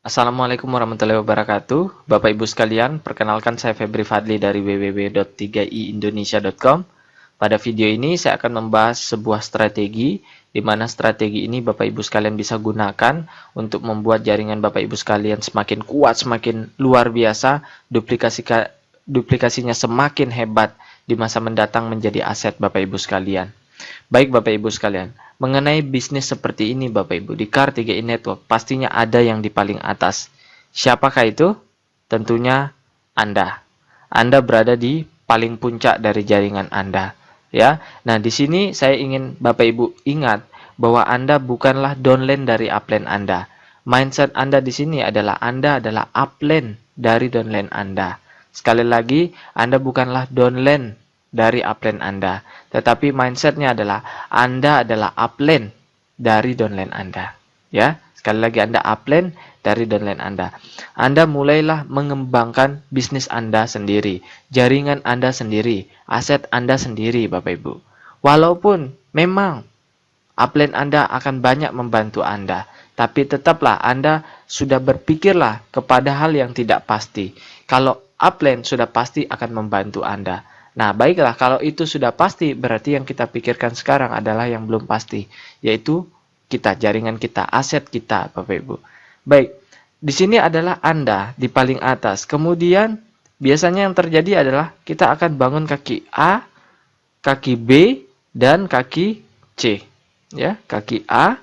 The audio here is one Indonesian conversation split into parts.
Assalamualaikum warahmatullahi wabarakatuh. Bapak Ibu sekalian, perkenalkan saya Febri Fadli dari www.3iindonesia.com. Pada video ini saya akan membahas sebuah strategi, di mana strategi ini Bapak Ibu sekalian bisa gunakan untuk membuat jaringan Bapak Ibu sekalian semakin kuat, semakin luar biasa, duplikasinya semakin hebat di masa mendatang menjadi aset Bapak Ibu sekalian. Baik Bapak Ibu sekalian, mengenai bisnis seperti ini Bapak Ibu, di Car3i Network pastinya ada yang di paling atas. Siapakah itu? Tentunya Anda. Anda berada di paling puncak dari jaringan Anda. Ya. Nah, di sini saya ingin Bapak Ibu ingat bahwa Anda bukanlah downline dari upline Anda. Mindset Anda di sini adalah Anda adalah upline dari downline Anda. Sekali lagi, Anda bukanlah downline dari upline Anda, tetapi mindsetnya adalah Anda adalah upline dari downline Anda. Ya, sekali lagi Anda upline dari downline Anda. Anda mulailah mengembangkan bisnis Anda sendiri, jaringan Anda sendiri, aset Anda sendiri, Bapak Ibu. Walaupun memang upline Anda akan banyak membantu Anda, tapi tetaplah Anda sudah berpikirlah kepada hal yang tidak pasti. Kalau upline sudah pasti akan membantu Anda. Nah, baiklah, kalau itu sudah pasti, berarti yang kita pikirkan sekarang adalah yang belum pasti, yaitu kita, jaringan kita, aset kita, Bapak Ibu. Baik, di sini adalah Anda di paling atas. Kemudian, biasanya yang terjadi adalah kita akan bangun kaki A, kaki B, dan kaki C. Ya, kaki A,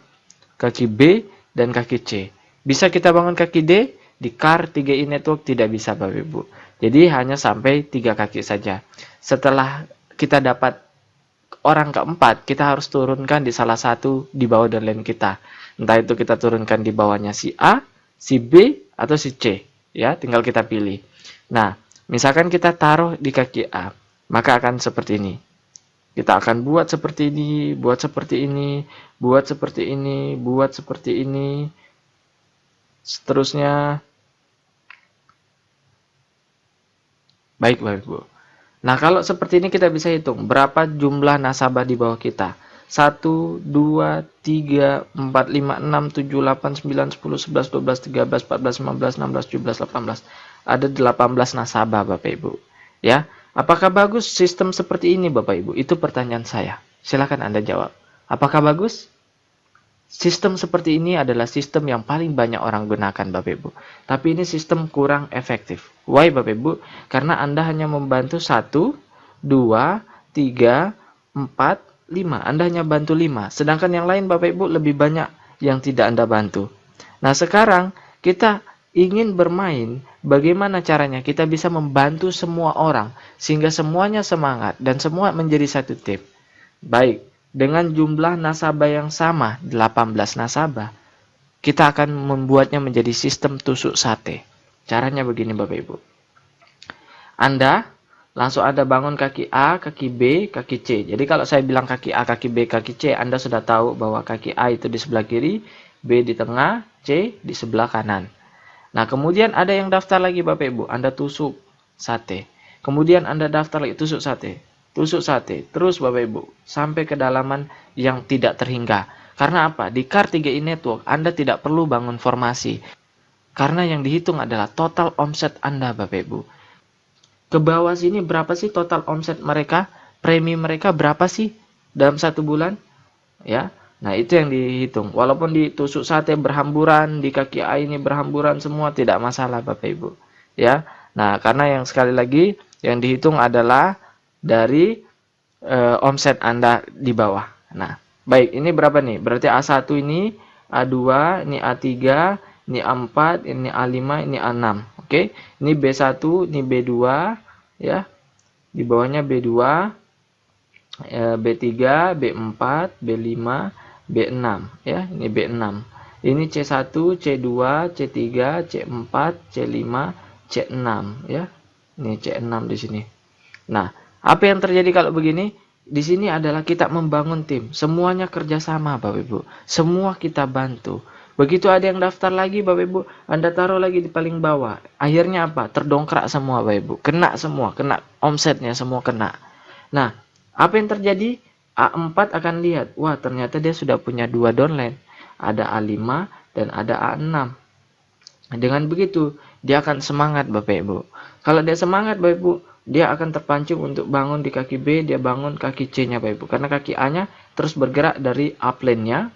kaki B, dan kaki C. Bisa kita bangun kaki D, di Car3i Network tidak bisa Bapak Ibu. Jadi hanya sampai 3 kaki saja. Setelah kita dapat orang keempat, kita harus turunkan di salah satu di bawah downline kita. Entah itu kita turunkan di bawahnya si A, si B, atau si C. Ya, tinggal kita pilih. Nah, misalkan kita taruh di kaki A, maka akan seperti ini. Kita akan buat seperti ini, buat seperti ini, buat seperti ini, buat seperti ini. Seterusnya. Baik, Bapak Ibu. Nah, kalau seperti ini kita bisa hitung berapa jumlah nasabah di bawah kita. 1, 2, 3, 4, 5, 6, 7, 8, 9, 10, 11, 12, 13, 14, 15, 16, 17, 18. Ada 18 nasabah Bapak Ibu. Ya, apakah bagus sistem seperti ini Bapak Ibu? Itu pertanyaan saya. Silakan Anda jawab. Apakah bagus? Sistem seperti ini adalah sistem yang paling banyak orang gunakan Bapak Ibu. Tapi ini sistem kurang efektif. Why Bapak Ibu? Karena Anda hanya membantu 1, 2, 3, 4, 5. Anda hanya bantu 5. Sedangkan yang lain Bapak Ibu lebih banyak yang tidak Anda bantu. Nah sekarang kita ingin bermain bagaimana caranya kita bisa membantu semua orang. Sehingga semuanya semangat dan semua menjadi satu tim. Baik. Dengan jumlah nasabah yang sama, 18 nasabah, kita akan membuatnya menjadi sistem tusuk sate. Caranya begini Bapak Ibu. Anda langsung ada bangun kaki A, kaki B, kaki C. Jadi kalau saya bilang kaki A, kaki B, kaki C, Anda sudah tahu bahwa kaki A itu di sebelah kiri, B di tengah, C di sebelah kanan. Nah, kemudian ada yang daftar lagi Bapak Ibu. Anda tusuk sate. Kemudian Anda daftar lagi tusuk sate. Tusuk sate, terus Bapak Ibu, sampai kedalaman yang tidak terhingga. Karena apa? Di Car3i Network, Anda tidak perlu bangun formasi. Karena yang dihitung adalah total omset Anda, Bapak Ibu. Ke bawah sini berapa sih total omset mereka? Premi mereka berapa sih dalam 1 bulan? Ya, nah itu yang dihitung. Walaupun ditusuk sate berhamburan, di kaki A ini berhamburan semua, tidak masalah Bapak Ibu. Ya, nah karena yang sekali lagi, yang dihitung adalah dari omset Anda di bawah. Nah, baik, ini berapa nih? Berarti A1 ini, A2, ini A3, ini A4, ini A5, ini A6. Oke, ini B1, ini B2, ya. Di bawahnya B2, B3, B4, B5, B6, ya. Ini B6. Ini C1, C2, C3, C4, C5, C6, ya. Ini C6 di sini. Nah, apa yang terjadi kalau begini? Di sini adalah kita membangun tim. Semuanya kerjasama Bapak Ibu. Semua kita bantu. Begitu ada yang daftar lagi Bapak Ibu, Anda taruh lagi di paling bawah. Akhirnya apa? Terdongkrak semua Bapak Ibu. Kena semua, kena omsetnya semua kena. Nah, apa yang terjadi? A4 akan lihat, wah ternyata dia sudah punya 2 downline. Ada A5 dan ada A6. Dengan begitu, dia akan semangat Bapak Ibu. Kalau dia semangat Bapak Ibu, dia akan terpancing untuk bangun di kaki B, dia bangun kaki C-nya Bapak Ibu. Karena kaki A-nya terus bergerak dari upline-nya,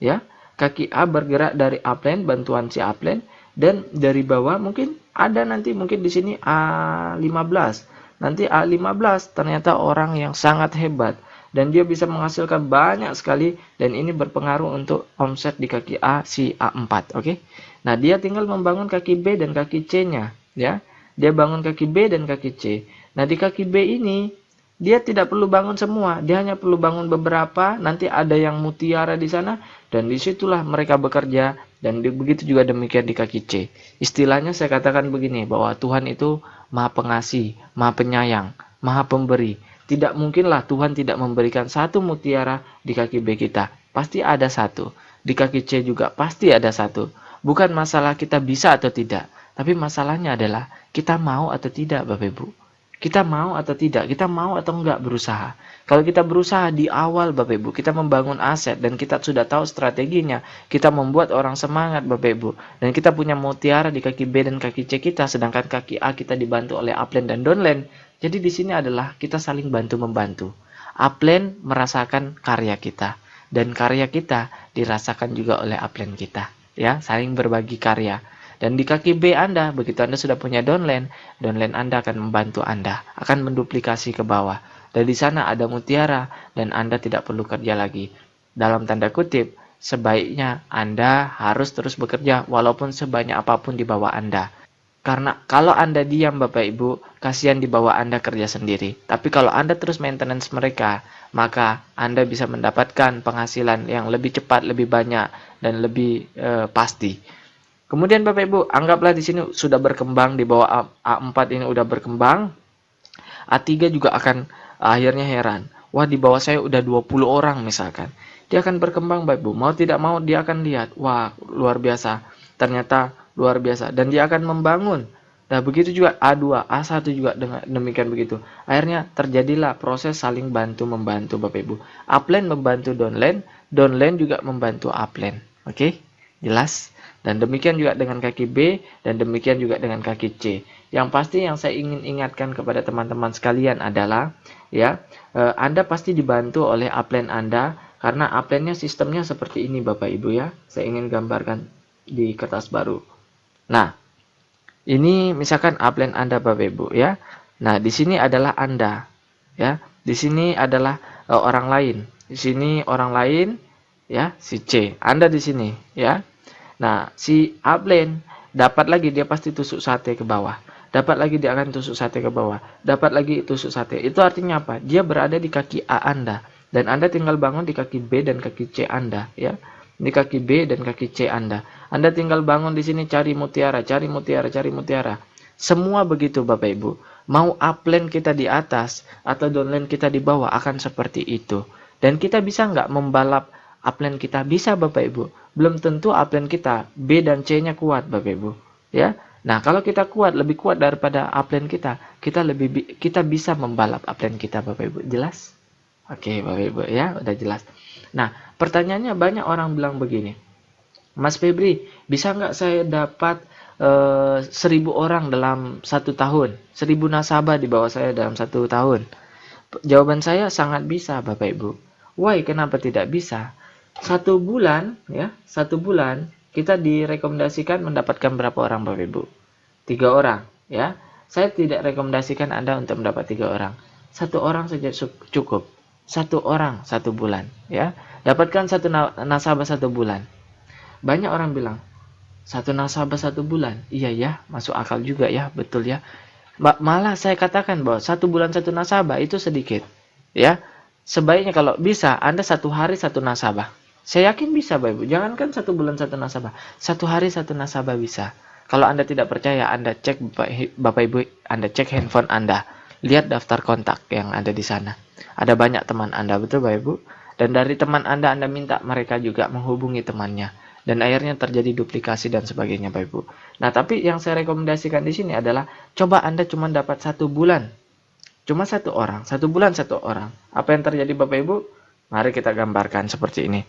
ya. Kaki A bergerak dari upline, bantuan si upline, dan dari bawah mungkin ada nanti mungkin di sini A15. Nanti A15 ternyata orang yang sangat hebat dan dia bisa menghasilkan banyak sekali, dan ini berpengaruh untuk omset di kaki A si A4, oke? Nah, dia tinggal membangun kaki B dan kaki C-nya, ya. Dia bangun kaki B dan kaki C. Nah, di kaki B ini dia tidak perlu bangun semua, dia hanya perlu bangun beberapa, nanti ada yang mutiara di sana, dan disitulah mereka bekerja, dan begitu juga demikian di kaki C. Istilahnya saya katakan begini, bahwa Tuhan itu maha pengasih, maha penyayang, maha pemberi. Tidak mungkinlah Tuhan tidak memberikan satu mutiara di kaki B kita. Pasti ada satu. Di kaki C juga pasti ada satu. Bukan masalah kita bisa atau tidak, tapi masalahnya adalah kita mau atau tidak Bapak Ibu. Kita mau atau tidak, kita mau atau enggak berusaha. Kalau kita berusaha di awal Bapak Ibu, kita membangun aset dan kita sudah tahu strateginya, kita membuat orang semangat Bapak Ibu, dan kita punya mutiara di kaki B dan kaki C kita, sedangkan kaki A kita dibantu oleh upline dan downline. Jadi di sini adalah kita saling bantu-membantu. Upline merasakan karya kita, dan karya kita dirasakan juga oleh upline kita. Ya, saling berbagi karya. Dan di kaki B Anda, begitu Anda sudah punya downline, downline Anda akan membantu Anda, akan menduplikasi ke bawah. Dan di sana ada mutiara, dan Anda tidak perlu kerja lagi. Dalam tanda kutip, sebaiknya Anda harus terus bekerja, walaupun sebanyak apapun di bawah Anda. Karena kalau Anda diam Bapak Ibu, kasihan di bawah Anda kerja sendiri. Tapi kalau Anda terus maintenance mereka, maka Anda bisa mendapatkan penghasilan yang lebih cepat, lebih banyak, dan lebih pasti. Kemudian Bapak Ibu, anggaplah di sini sudah berkembang, di bawah A4 ini udah berkembang. A3 juga akan akhirnya heran. Wah, di bawah saya udah 20 orang misalkan. Dia akan berkembang Bapak Ibu. Mau tidak mau dia akan lihat, wah, luar biasa. Ternyata luar biasa, dan dia akan membangun. Nah, begitu juga A2, A1 juga demikian begitu. Akhirnya terjadilah proses saling bantu-membantu Bapak Ibu. Upline membantu downline, downline juga membantu upline. Oke? Jelas? Dan demikian juga dengan kaki B, dan demikian juga dengan kaki C. Yang pasti yang saya ingin ingatkan kepada teman-teman sekalian adalah, ya, Anda pasti dibantu oleh upline Anda, karena upline-nya sistemnya seperti ini Bapak Ibu ya. Saya ingin gambarkan di kertas baru. Nah, ini misalkan upline Anda Bapak Ibu ya. Nah, di sini adalah Anda, ya. Di sini adalah orang lain. Di sini orang lain, ya, si C. Anda di sini, ya. Nah, si upline dapat lagi, dia pasti tusuk sate ke bawah. Dapat lagi dia akan tusuk sate ke bawah. Dapat lagi tusuk sate. Itu artinya apa? Dia berada di kaki A Anda, dan Anda tinggal bangun di kaki B dan kaki C Anda, ya. Di kaki B dan kaki C Anda. Anda tinggal bangun di sini cari mutiara, cari mutiara, cari mutiara. Semua begitu Bapak Ibu. Mau upline kita di atas atau downline kita di bawah akan seperti itu. Dan kita bisa nggak membalap upline kita? Bisa Bapak Ibu. Belum tentu upline kita B dan C-nya kuat Bapak Ibu, ya. Nah, kalau kita kuat, lebih kuat daripada upline kita bisa membalap upline kita Bapak Ibu. Jelas? Oke, Bapak Ibu ya, udah jelas. Nah, pertanyaannya banyak orang bilang begini, Mas Febri, bisa nggak saya dapat 1000 orang dalam 1 tahun, 1000 nasabah di bawah saya dalam 1 tahun? Jawaban saya sangat bisa Bapak Ibu. Why? Kenapa tidak bisa? 1 bulan, ya, 1 bulan kita direkomendasikan mendapatkan berapa orang Bapak Ibu? 3 orang, ya. Saya tidak rekomendasikan Anda untuk mendapat 3 orang. 1 orang saja cukup. 1 orang 1 bulan, ya. Dapatkan 1 nasabah 1 bulan. Banyak orang bilang, 1 nasabah 1 bulan. Iya ya, masuk akal juga ya, betul ya. Malah saya katakan bahwa 1 bulan 1 nasabah itu sedikit, ya. Sebaiknya kalau bisa Anda 1 hari 1 nasabah. Saya yakin bisa Bapak Ibu. Jangankan 1 bulan 1 nasabah, 1 hari 1 nasabah bisa. Kalau Anda tidak percaya, Anda cek Bapak Ibu, Anda cek handphone Anda, lihat daftar kontak yang ada di sana. Ada banyak teman Anda, betul Bapak Ibu? Dan dari teman Anda minta mereka juga menghubungi temannya. Dan akhirnya terjadi duplikasi dan sebagainya Bapak Ibu. Nah, tapi yang saya rekomendasikan di sini adalah coba Anda cuma dapat 1 bulan. Cuma 1 orang, 1 bulan 1 orang. Apa yang terjadi Bapak Ibu? Mari kita gambarkan seperti ini.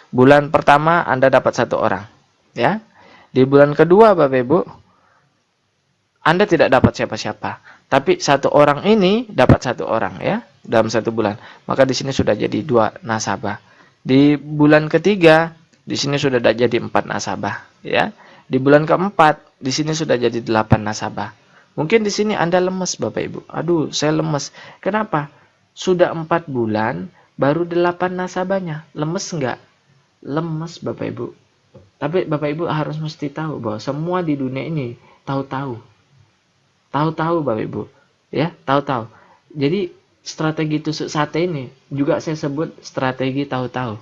Bulan pertama Anda dapat 1 orang, ya. Di bulan kedua Bapak Ibu, Anda tidak dapat siapa-siapa, tapi satu orang ini dapat satu orang ya dalam satu bulan. Maka di sini sudah jadi 2 nasabah. Di bulan ketiga, di sini sudah jadi 4 nasabah ya. Di bulan keempat, di sini sudah jadi 8 nasabah. Mungkin di sini Anda lemes Bapak Ibu. Aduh, saya lemes. Kenapa? Sudah 4 bulan, baru 8 nasabahnya. Lemes enggak? Lemes Bapak Ibu. Tapi Bapak Ibu harus mesti tahu bahwa semua di dunia ini tahu-tahu. Tahu-tahu Bapak Ibu. Ya, tahu-tahu. Jadi strategi tusuk sate ini juga saya sebut strategi tahu-tahu.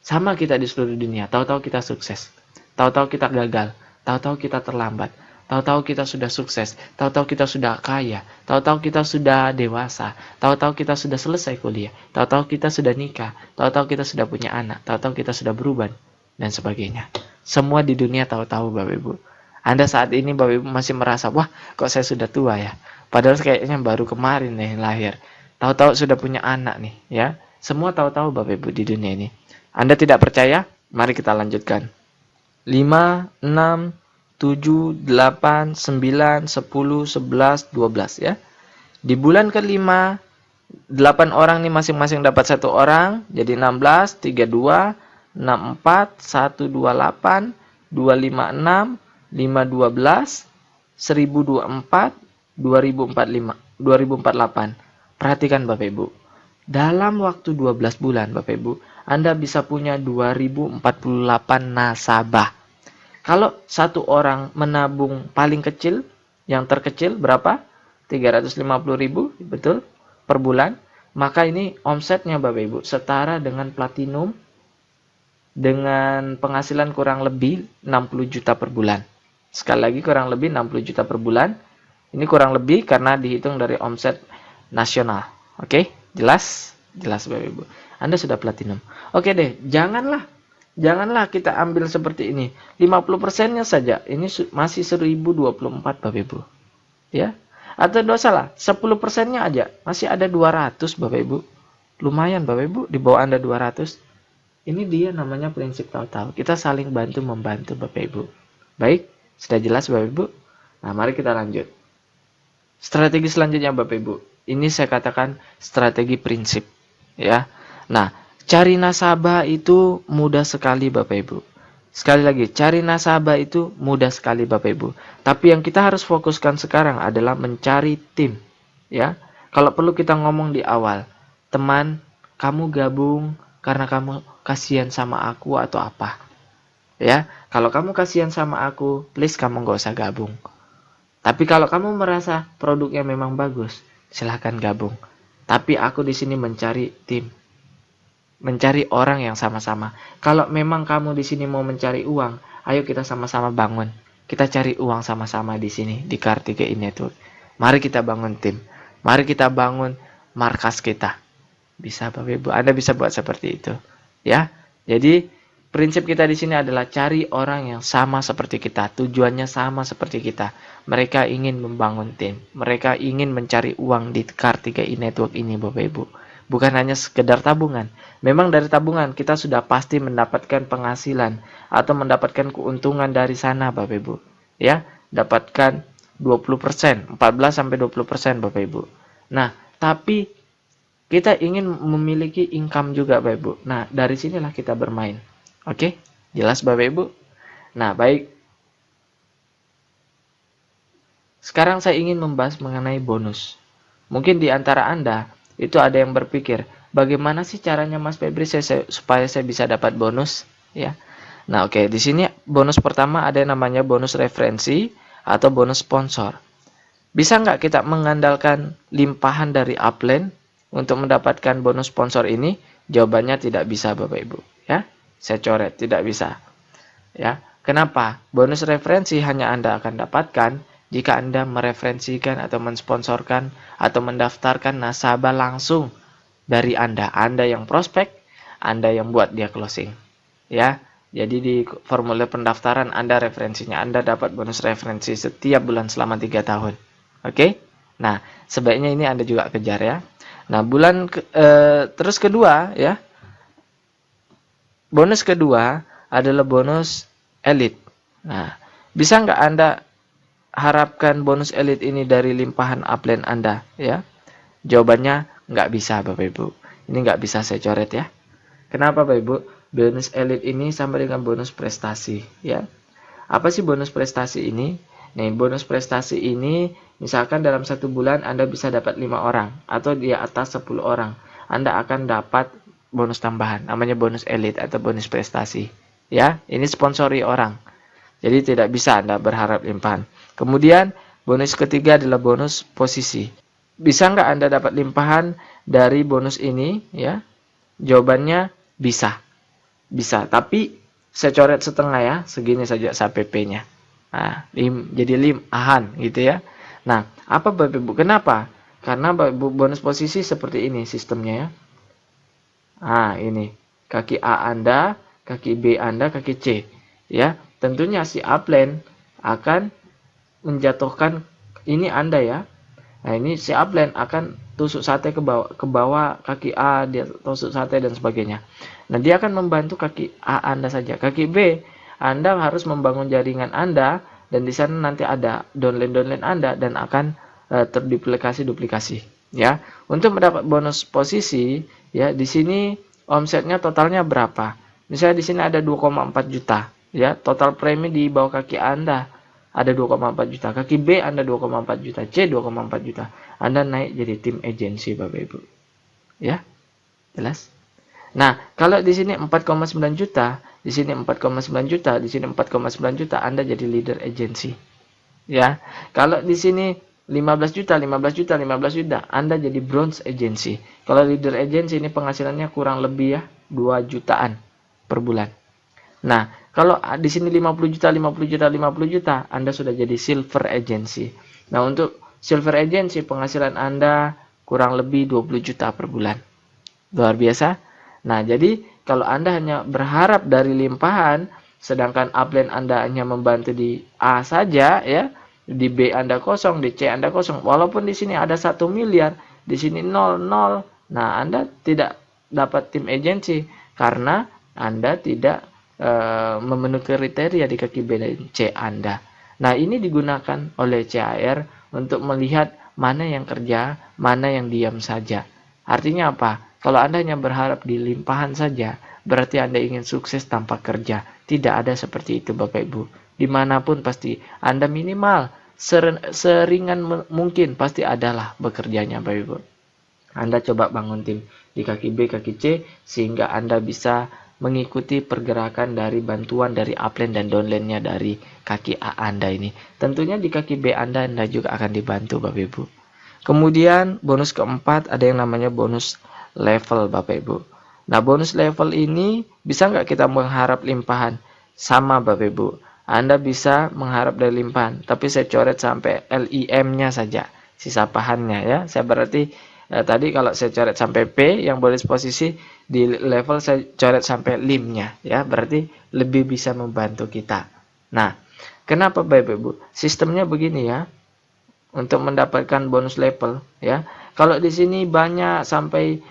Sama kita di seluruh dunia. Tahu-tahu kita sukses. Tahu-tahu kita gagal. Tahu-tahu kita terlambat. Tahu-tahu kita sudah sukses, tahu-tahu kita sudah kaya, tahu-tahu kita sudah dewasa, tahu-tahu kita sudah selesai kuliah, tahu-tahu kita sudah nikah, tahu-tahu kita sudah punya anak, tahu-tahu kita sudah berubah, dan sebagainya. Semua di dunia tahu-tahu Bapak Ibu. Anda saat ini Bapak Ibu masih merasa, wah kok saya sudah tua ya, padahal kayaknya baru kemarin nih lahir. Tahu-tahu sudah punya anak nih ya. Semua tahu-tahu Bapak Ibu di dunia ini. Anda tidak percaya? Mari kita lanjutkan. 5, 6, 7, 8, 9, 10, 11, 12 ya. Di bulan kelima, 8 orang nih masing-masing dapat 1 orang, jadi 16, 32, 64, 128, 256, 512, 1024, 2045, 2048. Perhatikan Bapak Ibu. Dalam waktu 12 bulan Bapak Ibu, Anda bisa punya 2048 nasabah. Kalau satu orang menabung paling kecil, yang terkecil berapa? 350.000, betul? Per bulan. Maka ini omsetnya Bapak Ibu setara dengan platinum dengan penghasilan kurang lebih 60 juta per bulan. Sekali lagi kurang lebih 60 juta per bulan. Ini kurang lebih karena dihitung dari omset nasional. Oke? Jelas? Jelas Bapak Ibu. Anda sudah platinum. Oke deh, Janganlah kita ambil seperti ini. 50%-nya saja. Ini masih 1024 Bapak Ibu. Ya. Atau salah, 10%-nya aja. Masih ada 200 Bapak Ibu. Lumayan Bapak Ibu. Di bawah Anda 200. Ini dia namanya prinsip tahu-tahu. Kita saling bantu-membantu Bapak Ibu. Baik. Sudah jelas Bapak Ibu? Nah, mari kita lanjut. Strategi selanjutnya Bapak Ibu. Ini saya katakan strategi prinsip. Ya. Nah, cari nasabah itu mudah sekali Bapak Ibu. Sekali lagi, cari nasabah itu mudah sekali Bapak Ibu. Tapi yang kita harus fokuskan sekarang adalah mencari tim. Ya, kalau perlu kita ngomong di awal, teman, kamu gabung karena kamu kasihan sama aku atau apa? Ya, kalau kamu kasihan sama aku, please kamu nggak usah gabung. Tapi kalau kamu merasa produknya memang bagus, silahkan gabung. Tapi aku di sini mencari tim. Mencari orang yang sama-sama. Kalau memang kamu di sini mau mencari uang, ayo kita sama-sama bangun. Kita cari uang sama-sama di sini di Kartika Network. Mari kita bangun tim. Mari kita bangun markas kita. Bisa Bapak Ibu, Anda bisa buat seperti itu. Ya. Jadi prinsip kita di sini adalah cari orang yang sama seperti kita, tujuannya sama seperti kita. Mereka ingin membangun tim. Mereka ingin mencari uang di Kartika Network ini Bapak Ibu. Bukan hanya sekedar tabungan. Memang dari tabungan kita sudah pasti mendapatkan penghasilan atau mendapatkan keuntungan dari sana Bapak Ibu. Ya, dapatkan 20%, 14 sampai 20% Bapak Ibu. Nah, tapi kita ingin memiliki income juga Bapak Ibu. Nah, dari sinilah kita bermain. Oke? Jelas Bapak Ibu? Nah, baik. Sekarang saya ingin membahas mengenai bonus. Mungkin di antara Anda itu ada yang berpikir, bagaimana sih caranya Mas Febri supaya saya bisa dapat bonus? Ya. Nah, oke. Di sini bonus pertama ada yang namanya bonus referensi atau bonus sponsor. Bisa nggak kita mengandalkan limpahan dari upline untuk mendapatkan bonus sponsor ini? Jawabannya tidak bisa Bapak Ibu. Ya, saya coret, tidak bisa. Ya, kenapa? Bonus referensi hanya Anda akan dapatkan jika Anda mereferensikan atau mensponsorkan atau mendaftarkan nasabah langsung dari Anda. Anda yang prospek, Anda yang buat dia closing. Ya, jadi di formulir pendaftaran Anda referensinya. Anda dapat bonus referensi setiap bulan selama 3 tahun. Oke? Nah, sebaiknya ini Anda juga kejar ya. Nah, terus kedua ya. Bonus kedua adalah bonus elite. Nah, bisa nggak Anda harapkan bonus elite ini dari limpahan upline Anda? Ya, jawabannya nggak bisa, Bapak Ibu. Ini nggak bisa saya coret ya. Kenapa, Bapak Ibu? Bonus elite ini sama dengan bonus prestasi, ya. Apa sih bonus prestasi ini? Nih, bonus prestasi ini misalkan dalam 1 bulan Anda bisa dapat 5 orang atau di atas 10 orang. Anda akan dapat bonus tambahan, namanya bonus elite atau bonus prestasi. Ya, ini sponsori orang. Jadi tidak bisa Anda berharap limpahan. Kemudian bonus ketiga adalah bonus posisi. Bisa nggak Anda dapat limpahan dari bonus ini? Ya, jawabannya bisa. Bisa, tapi saya coret setengah ya, segini saja SPP-nya. Nah, jadi ahan gitu ya. Nah, apa Bapak Ibu? Kenapa? Karena Bapak Ibu bonus posisi seperti ini sistemnya ya. Nah, ini kaki A Anda, kaki B Anda, kaki C. Ya, tentunya si upline akan menjatuhkan ini Anda ya. Nah, ini si upline akan tusuk sate ke bawah kaki A, dia tusuk sate dan sebagainya. Nah, dia akan membantu kaki A Anda saja. Kaki B, Anda harus membangun jaringan Anda dan di sana nanti ada downline Anda dan akan terduplikasi ya. Untuk mendapat bonus posisi ya, di sini omsetnya totalnya berapa? Misalnya di sini ada 2,4 juta ya, total premi di bawah kaki Anda ada 2,4 juta. Kaki B Anda 2,4 juta, C 2,4 juta. Anda naik jadi tim agensi Bapak Ibu. Ya, jelas? Nah, kalau di sini 4,9 juta, di sini 4,9 juta, di sini 4,9 juta, Anda jadi leader agensi. Ya. Kalau di sini 15 juta, 15 juta, 15 juta, Anda jadi bronze agency. Kalau leader agency ini penghasilannya kurang lebih ya 2 jutaan per bulan. Nah, kalau di sini 50 juta, 50 juta, 50 juta, Anda sudah jadi silver agency. Nah, untuk silver agency penghasilan Anda kurang lebih 20 juta per bulan. Luar biasa. Nah, jadi kalau Anda hanya berharap dari limpahan, sedangkan upline Anda hanya membantu di A saja ya, di B Anda kosong, di C Anda kosong. Walaupun di sini ada 1 miliar, di sini 0, 0. Nah, Anda tidak dapat tim agency karena Anda tidak memenuhi kriteria di kaki B dan C Anda. Nah, ini digunakan oleh CAR untuk melihat mana yang kerja, mana yang diam saja. Artinya apa? Kalau Anda hanya berharap di limpahan saja, berarti Anda ingin sukses tanpa kerja. Tidak ada seperti itu Bapak Ibu. Dimanapun pasti Anda minimal seringan mungkin pasti adalah bekerjanya Bapak Ibu. Anda coba bangun tim di kaki B, kaki C, sehingga Anda bisa mengikuti pergerakan dari bantuan dari upline dan downline-nya dari kaki A Anda ini. Tentunya di kaki B Anda juga akan dibantu Bapak Ibu. Kemudian bonus keempat ada yang namanya bonus level Bapak Ibu. Nah, bonus level ini bisa nggak kita mengharap limpahan? Sama Bapak Ibu. Anda bisa mengharap dari limpahan, tapi saya coret sampai LIM-nya saja, sisa pahannya ya. Saya berarti tadi kalau saya coret sampai P yang bonus posisi, di level saya coret sampai lim-nya ya, berarti lebih bisa membantu kita. Nah, kenapa Bapak Ibu? Sistemnya begini ya. Untuk mendapatkan bonus level ya. Kalau di sini banyak sampai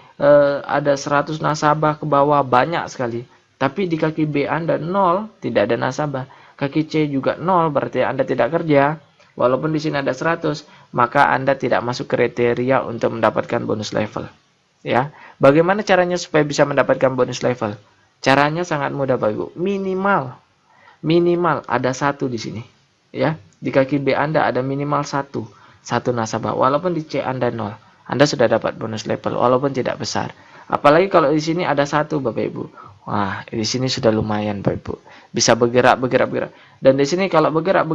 ada 100 nasabah ke bawah, banyak sekali. Tapi di kaki B Anda 0, tidak ada nasabah. Kaki C juga 0, berarti Anda tidak kerja. Walaupun di sini ada 100, maka Anda tidak masuk kriteria untuk mendapatkan bonus level. Ya, bagaimana caranya supaya bisa mendapatkan bonus level? Caranya sangat mudah Bapak Ibu. Minimal ada 1 di sini. Ya, di kaki B Anda ada minimal 1 nasabah. Walaupun di C Anda 0, Anda sudah dapat bonus level walaupun tidak besar. Apalagi kalau di sini ada 1 Bapak Ibu. Wah, di sini sudah lumayan Bapak Ibu. Bisa bergerak. Dan di sini kalau bergerak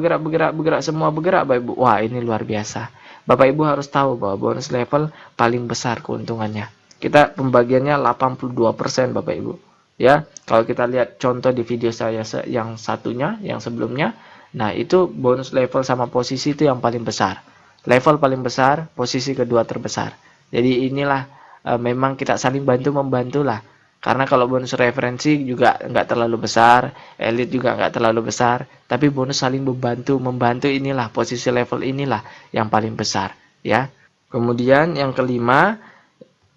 semua bergerak Bapak Ibu. Wah, ini luar biasa. Bapak Ibu harus tahu bahwa bonus level paling besar keuntungannya. Kita pembagiannya 82% Bapak Ibu. Ya, kalau kita lihat contoh di video saya yang satunya, yang sebelumnya, nah itu bonus level sama posisi itu yang paling besar. Level paling besar, posisi kedua terbesar. Jadi inilah memang kita saling bantu-membantu lah. Karena kalau bonus referensi juga nggak terlalu besar, elite juga nggak terlalu besar, tapi bonus saling membantu inilah, posisi level inilah yang paling besar, ya. Kemudian yang kelima,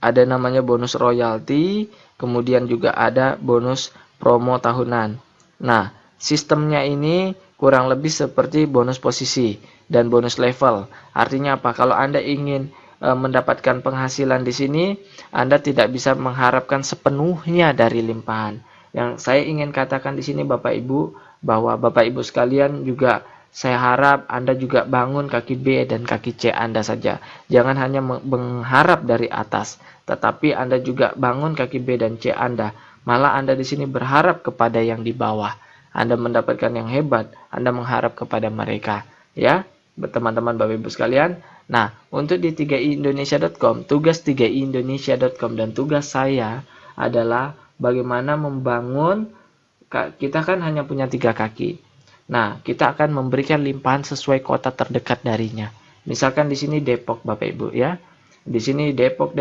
ada namanya bonus royalty, kemudian juga ada bonus promo tahunan. Nah, sistemnya ini kurang lebih seperti bonus posisi dan bonus level. Artinya apa? Kalau Anda ingin mendapatkan penghasilan di sini, Anda tidak bisa mengharapkan sepenuhnya dari limpahan. Yang saya ingin katakan di sini Bapak Ibu, bahwa Bapak Ibu sekalian juga saya harap Anda juga bangun kaki B dan kaki C Anda saja. Jangan hanya mengharap dari atas, tetapi Anda juga bangun kaki B dan C Anda. Malah Anda di sini berharap kepada yang di bawah. Anda mendapatkan yang hebat, Anda mengharap kepada mereka. Ya, teman-teman Bapak Ibu sekalian. Nah, untuk di 3iindonesia.com, tugas 3iindonesia.com dan tugas saya adalah bagaimana membangun, kita kan hanya punya 3 kaki. Nah, kita akan memberikan limpahan sesuai kota terdekat darinya. Misalkan di sini Depok, Bapak Ibu ya. Di sini Depok,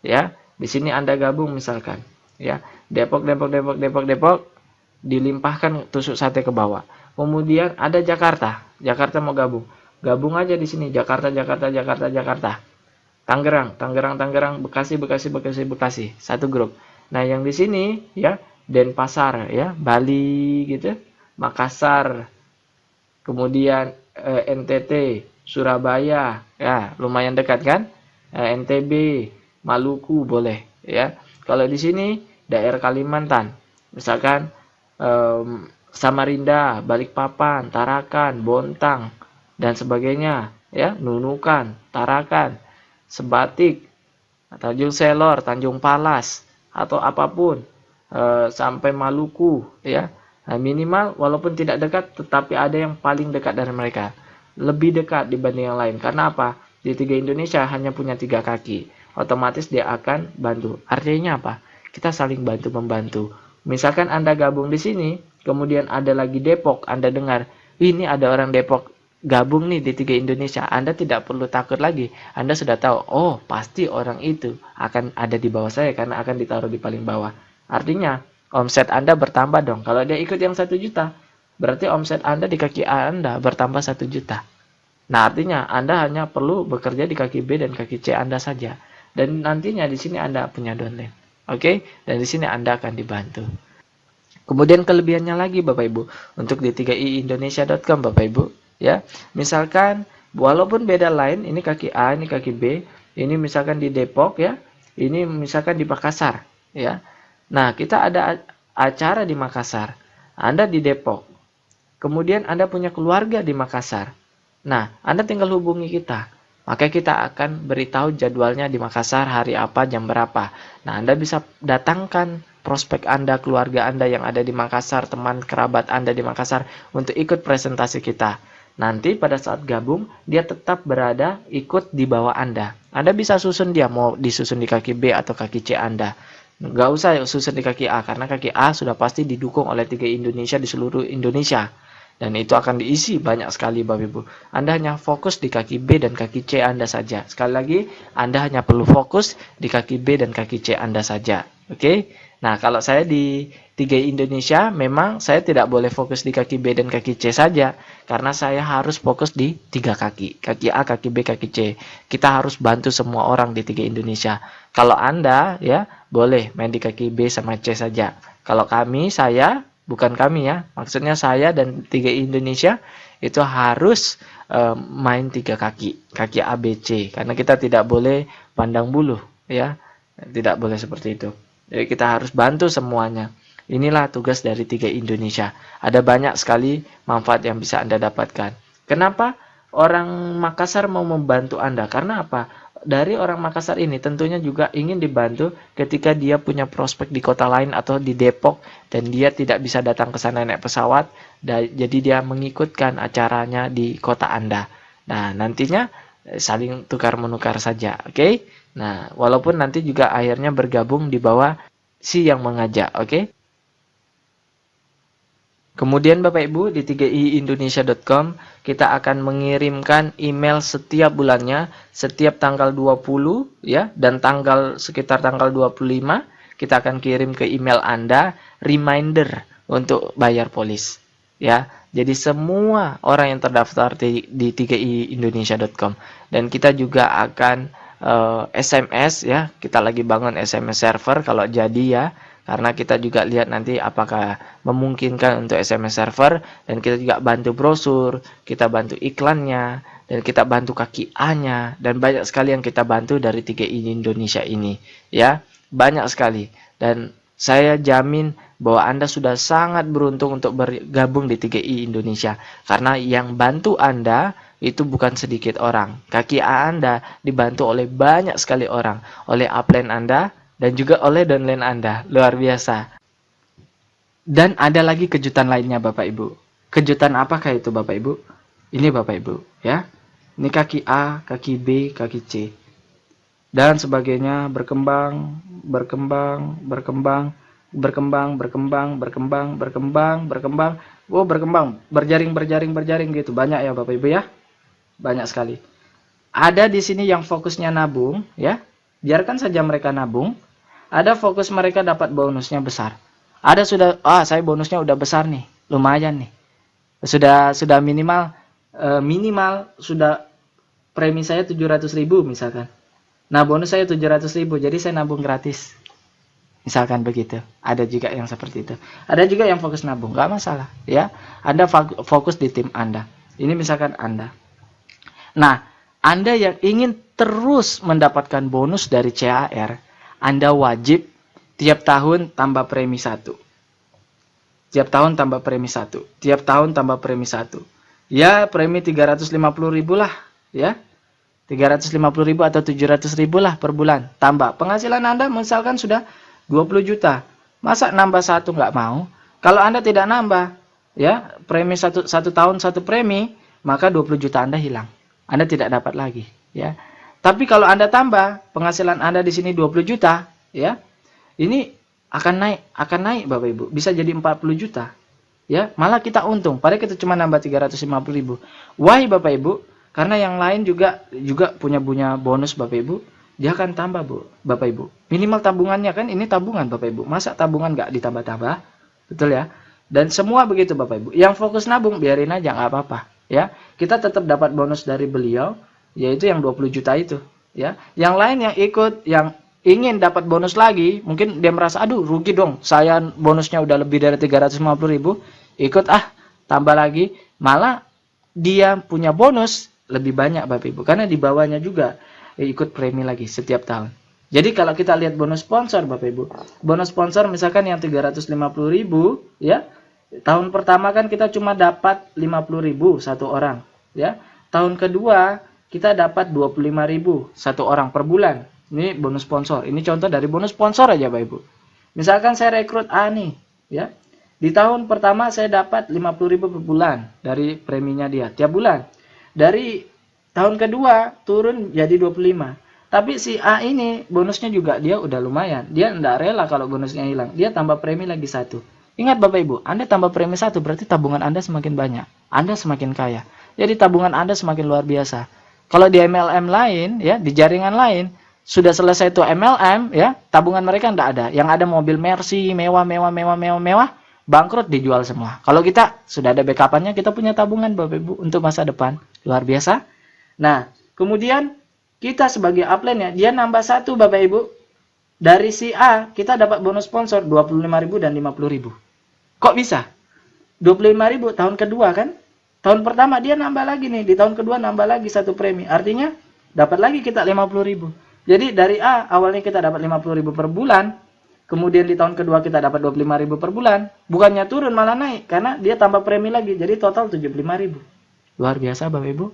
ya. Di sini Anda gabung misalkan, ya. Depok, dilimpahkan tusuk sate ke bawah. Kemudian ada Jakarta. Jakarta mau gabung. Gabung aja di sini Jakarta. Tangerang, Bekasi. Satu grup. Nah, yang di sini ya Denpasar ya, Bali gitu. Makassar, kemudian NTT, Surabaya, ya lumayan dekat kan? NTB, Maluku boleh, ya. Kalau di sini daerah Kalimantan, misalkan Samarinda, Balikpapan, Tarakan, Bontang, dan sebagainya, ya, Nunukan, Tarakan, Sebatik, Tanjung Selor, Tanjung Palas, atau apapun, sampai Maluku, ya. Nah, minimal walaupun tidak dekat, tetapi ada yang paling dekat dari mereka. Lebih dekat dibanding yang lain. Karena apa? Di 3 Indonesia hanya punya 3 kaki. Otomatis dia akan bantu. Artinya apa? Kita saling bantu-membantu. Misalkan Anda gabung di sini, kemudian ada lagi Depok, Anda dengar, ini ada orang Depok gabung nih di 3 Indonesia. Anda tidak perlu takut lagi. Anda sudah tahu, oh pasti orang itu akan ada di bawah saya karena akan ditaruh di paling bawah. Artinya, omset Anda bertambah dong. Kalau dia ikut yang 1 juta, berarti omset Anda di kaki A Anda bertambah 1 juta. Nah, artinya Anda hanya perlu bekerja di kaki B dan kaki C Anda saja. Dan nantinya di sini Anda punya downline. Oke? Dan di sini Anda akan dibantu. Kemudian kelebihannya lagi Bapak Ibu, untuk di 3iindonesia.com Bapak Ibu, ya. Misalkan walaupun beda line, ini kaki A, ini kaki B, ini misalkan di Depok ya, ini misalkan di Makassar, ya. Nah, kita ada acara di Makassar. Anda di Depok. Kemudian Anda punya keluarga di Makassar. Nah, Anda tinggal hubungi kita. Maka kita akan beritahu jadwalnya di Makassar hari apa, jam berapa. Nah, Anda bisa datangkan prospek Anda, keluarga Anda yang ada di Makassar, teman kerabat Anda di Makassar untuk ikut presentasi kita. Nanti pada saat gabung, dia tetap berada ikut di bawah Anda. Anda bisa susun dia, mau disusun di kaki B atau kaki C Anda. Nggak usah susun di kaki A, karena kaki A sudah pasti didukung oleh 3 Indonesia di seluruh Indonesia. Dan itu akan diisi banyak sekali Bapak Ibu. Anda hanya fokus di kaki B dan kaki C Anda saja. Sekali lagi, Anda hanya perlu fokus di kaki B dan kaki C Anda saja. Oke? Nah, kalau saya di 3 Indonesia, memang saya tidak boleh fokus di kaki B dan kaki C saja. Karena saya harus fokus di 3 kaki. Kaki A, kaki B, kaki C. Kita harus bantu semua orang di 3 Indonesia. Kalau Anda, ya, boleh main di kaki B sama C saja. Kalau saya, bukan kami ya, maksudnya saya dan 3 Indonesia itu harus main 3 kaki A, B, C, karena kita tidak boleh pandang bulu ya, tidak boleh seperti itu. Jadi kita harus bantu semuanya. Inilah tugas dari 3 Indonesia. Ada banyak sekali manfaat yang bisa Anda dapatkan. Kenapa orang Makassar mau membantu Anda? Karena apa? Dari orang Makassar ini tentunya juga ingin dibantu ketika dia punya prospek di kota lain atau di Depok dan dia tidak bisa datang ke sana naik pesawat, jadi dia mengikutkan acaranya di kota Anda. Nah, nantinya saling tukar-menukar saja, oke? Nah, walaupun nanti juga akhirnya bergabung di bawah si yang mengajak, oke? Kemudian Bapak Ibu di 3iindonesia.com kita akan mengirimkan email setiap bulannya, setiap tanggal 20 ya, dan sekitar tanggal 25 kita akan kirim ke email Anda reminder untuk bayar polis ya. Jadi semua orang yang terdaftar di 3iindonesia.com, dan kita juga akan SMS ya, kita lagi bangun SMS server kalau jadi ya. karena kita juga lihat nanti apakah memungkinkan untuk SMS server, dan kita juga bantu brosur, kita bantu iklannya, dan kita bantu kaki A-nya, dan banyak sekali yang kita bantu dari 3i Indonesia ini, ya, banyak sekali. Dan saya jamin bahwa Anda sudah sangat beruntung untuk bergabung di 3i Indonesia, karena yang bantu Anda itu bukan sedikit orang. Kaki A Anda dibantu oleh banyak sekali orang, oleh upline Anda dan juga oleh downline Anda. Luar biasa. Dan ada lagi kejutan lainnya Bapak Ibu. Kejutan apakah itu Bapak Ibu? Ini Bapak Ibu, ya. Ini kaki A, kaki B, kaki C. Dan sebagainya berkembang, berkembang, berkembang, berkembang, berkembang, berkembang, berkembang, berkembang. Oh, berkembang, berjaring gitu. Banyak ya Bapak Ibu ya. Banyak sekali. Ada di sini yang fokusnya nabung, ya. Biarkan saja mereka nabung. Ada fokus mereka dapat bonusnya besar. Ada sudah, saya bonusnya udah besar nih, lumayan nih. Sudah minimal sudah premi saya 700.000 misalkan. Nah, bonus saya 700.000, jadi saya nabung gratis. Misalkan begitu. Ada juga yang seperti itu. Ada juga yang fokus nabung, nggak masalah, ya. Anda fokus di tim Anda. Ini misalkan Anda. Nah, Anda yang ingin terus mendapatkan bonus dari CAR, Anda wajib tiap tahun tambah premi 1. Tiap tahun tambah premi 1. Tiap tahun tambah premi 1. Ya, premi 350.000 lah, ya. 350.000 atau 700.000 lah per bulan. Tambah. Penghasilan Anda misalkan sudah 20 juta. Masa nambah 1 nggak mau? Kalau Anda tidak nambah, ya, premi satu tahun 1 premi, maka 20 juta Anda hilang. Anda tidak dapat lagi, ya. Tapi kalau Anda tambah, penghasilan Anda di sini 20 juta, ya. Ini akan naik Bapak Ibu. Bisa jadi 40 juta. Ya, malah kita untung. Padahal kita cuma nambah 350.000. Why Bapak Ibu? Karena yang lain juga punya bonus Bapak Ibu. Dia akan tambah, Bapak Ibu. Minimal tabungannya kan, ini tabungan Bapak Ibu. Masa tabungan nggak ditambah-tambah? Betul ya? Dan semua begitu Bapak Ibu. Yang fokus nabung biarin aja, nggak apa-apa. Ya, kita tetap dapat bonus dari beliau, yaitu yang 20 juta itu. Ya, yang lain yang ikut, yang ingin dapat bonus lagi, mungkin dia merasa, aduh rugi dong, saya bonusnya udah lebih dari 350.000, ikut tambah lagi, malah dia punya bonus lebih banyak Bapak Ibu, karena di bawahnya juga ikut premi lagi setiap tahun. Jadi kalau kita lihat bonus sponsor Bapak Ibu, bonus sponsor misalkan yang 350.000, ya, tahun pertama kan kita cuma dapat 50.000 satu orang, ya. Tahun kedua kita dapat 25.000 satu orang per bulan. Ini bonus sponsor. Ini contoh dari bonus sponsor aja Bapak Ibu. Misalkan saya rekrut A nih, ya. Di tahun pertama saya dapat 50.000 per bulan dari preminya dia tiap bulan. Dari tahun kedua turun jadi 25. Tapi si A ini bonusnya juga dia udah lumayan. Dia enggak rela kalau bonusnya hilang. Dia tambah premi lagi 1. Ingat Bapak Ibu, Anda tambah premi 1 berarti tabungan Anda semakin banyak. Anda semakin kaya. Jadi tabungan Anda semakin luar biasa. Kalau di MLM lain, ya, di jaringan lain, sudah selesai itu MLM, ya, tabungan mereka enggak ada. Yang ada mobil Mercy, mewah, bangkrut dijual semua. Kalau kita sudah ada backupannya, kita punya tabungan Bapak Ibu untuk masa depan. Luar biasa. Nah, kemudian kita sebagai upline, ya, dia nambah 1 Bapak Ibu. Dari si A, kita dapat bonus sponsor 25.000 dan 50.000. Kok bisa? 25.000 tahun kedua kan? Tahun pertama dia nambah lagi nih, di tahun kedua nambah lagi 1 premi. Artinya dapat lagi kita 50.000. Jadi dari A awalnya kita dapat 50.000 per bulan, kemudian di tahun kedua kita dapat 25.000 per bulan, bukannya turun malah naik karena dia tambah premi lagi. Jadi total 75.000. Luar biasa Bapak Ibu.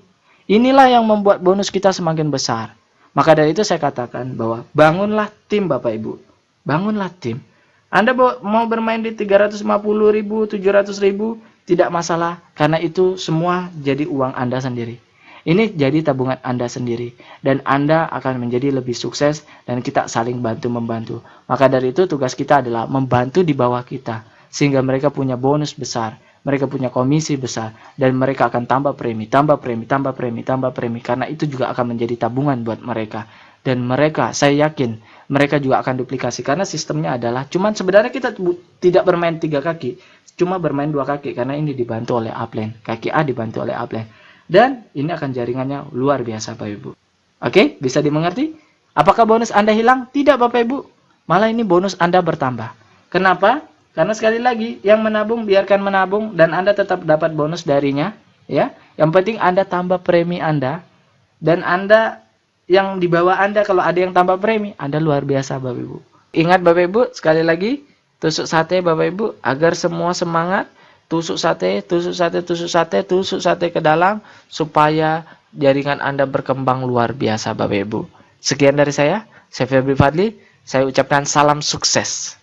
Inilah yang membuat bonus kita semakin besar. Maka dari itu saya katakan bahwa bangunlah tim Bapak Ibu. Bangunlah tim. Anda mau bermain di 350.000, 700.000, tidak masalah. Karena itu semua jadi uang Anda sendiri. Ini jadi tabungan Anda sendiri. Dan Anda akan menjadi lebih sukses dan kita saling bantu-membantu. Maka dari itu tugas kita adalah membantu di bawah kita. Sehingga mereka punya bonus besar. Mereka punya komisi besar. Dan mereka akan tambah premi, tambah premi, tambah premi, tambah premi. Karena itu juga akan menjadi tabungan buat mereka. Dan mereka, saya yakin, mereka juga akan duplikasi. Karena sistemnya adalah, cuman sebenarnya kita tidak bermain 3 kaki. Cuma bermain 2 kaki. Karena ini dibantu oleh upline. Kaki A dibantu oleh upline. Dan ini akan jaringannya luar biasa Bapak Ibu. Oke, bisa dimengerti? Apakah bonus Anda hilang? Tidak Bapak Ibu. Malah ini bonus Anda bertambah. Kenapa? Karena sekali lagi, yang menabung biarkan menabung dan Anda tetap dapat bonus darinya, ya. Yang penting Anda tambah premi Anda, dan Anda yang di bawah Anda kalau ada yang tambah premi, Anda luar biasa Bapak Ibu. Ingat Bapak Ibu, sekali lagi, tusuk sate Bapak Ibu, agar semua semangat, tusuk sate, tusuk sate, tusuk sate, tusuk sate ke dalam, supaya jaringan Anda berkembang luar biasa Bapak Ibu. Sekian dari saya Febri Fadli, saya ucapkan salam sukses.